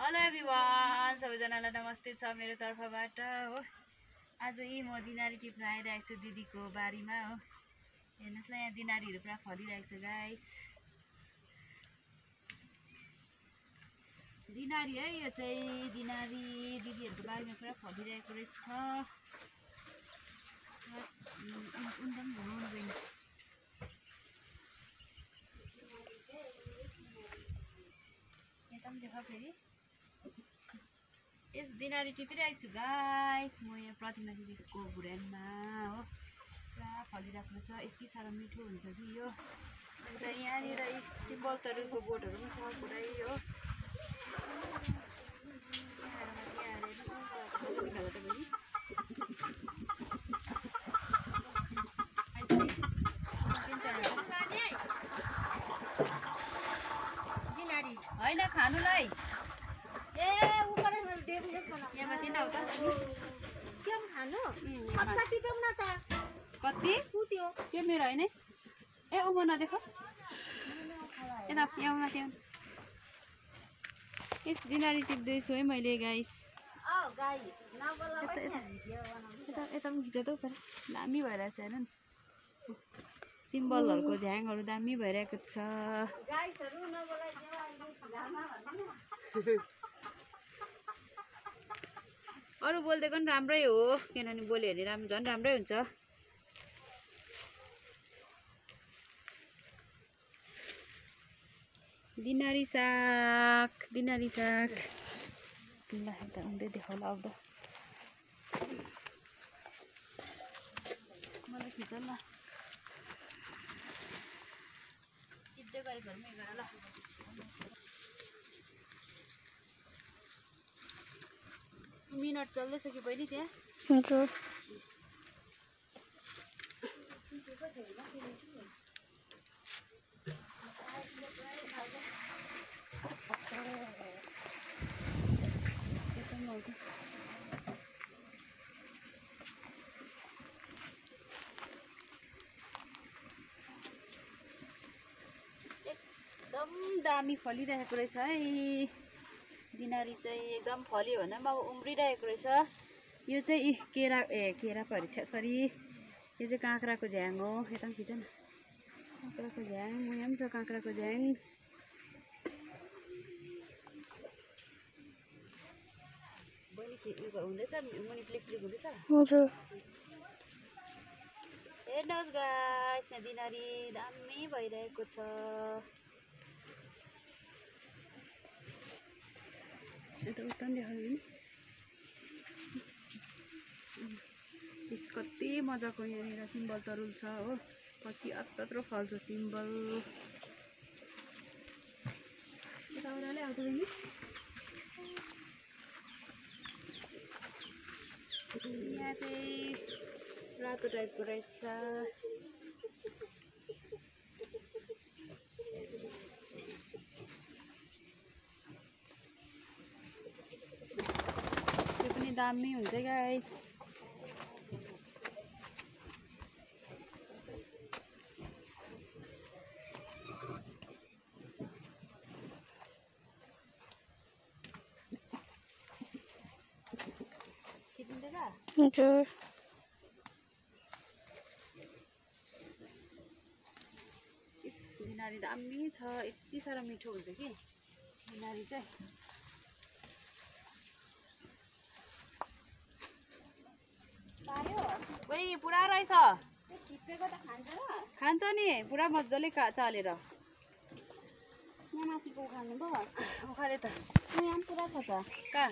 Hello everyone, सबैजनालाई नमस्ते छ मेरो तर्फबाट हो। आज म दिनारी टिप्न आइरहेको छु दिदीको बारीमा हो। हेर्नुहोस् न, यहाँ दिनारीहरू पुरा फलिरहेको छ गाइस। दिनारी है, यो चाहिँ दिनारी दिदीहरूको बारीमा पुरा फलिरहेको रहेछ। यता पनि देख फेरि। यस दिनारी टिपिरहेको छु गाइस म यहाँ प्रतिमा दिदीको भुर्यानमा हो। पुरा फलिरहेको छ, यति साह्रो मिठो हुन्छ कि यो। अन्त यहाँनिर सिम्बल तरुलको बोटहरू पनि छ पुरै हो। होइन खानुलाई यहाँ माथि न उता के खानु कति पेउ न त कति कुत्यो त्यो मेरो होइन ए उ म नदेख यता यहाँ माथि यस दिनारी टिप्दैछु है मैले गाइस। गाई नबोला यता पनि खिच त दामी भइरहेछ हेर्नु नि, सिम्बलहरूको झ्याङहरू दामी भइरहेको छ। गाईहरु नबोला अरू बोलिदिएको पनि राम्रै हो, किनभने बोल्यो भने झन् राम्रै हुन्छ। दिनारी साग सिम्ला खाँदा हुँदै देखाउला आउँदा मलाई खिच ल, टिप्दै गरेको घरमै गर ल। मिनट चल्दैछ कि बहिनी त्यहाँ? हजुर एकदम दामी फलिरहेको रहेछ है। दिनारी चाहिँ एकदम फल्यो भने पनि अब उम्रिरहेको रहेछ। यो चाहिँ केरा परिछ सरी, यो चाहिँ काँक्राको झ्याङ हो। यता पनि खिच न, काँक्राको झ्याङ यहाँ पनि छ। काँक्राको झ्याङ बहिनी हुँदैछ, मुनि प्लिक हुँदैछ। हजुर हेर्नुहोस् गाइस, यहाँ दिनारी दामी भइरहेको छ। यता उता पनि देखाउनु नि, कति मजाको यहाँनिर सिम्बल तरुल छ हो। पछि अत्रो फल्छ सिम्बल। यता उराले आउँछ नि, यहाँ चाहिँ रातो टाइपको रहेछ। त्यो पनि दामी हुन्छ गाइस। हजुर दिनारी दामी छ, यति साह्रो मिठो हुन्छ कि दिनारी चाहिँ। ओइ पुरा रहेछ, छिपेको त खान्छ र खान्छ नि पुरा मजाले चालेर। यहाँ माथिको उखाल्नु भयो उखाले त यहाँ पुरा छ त। कहाँ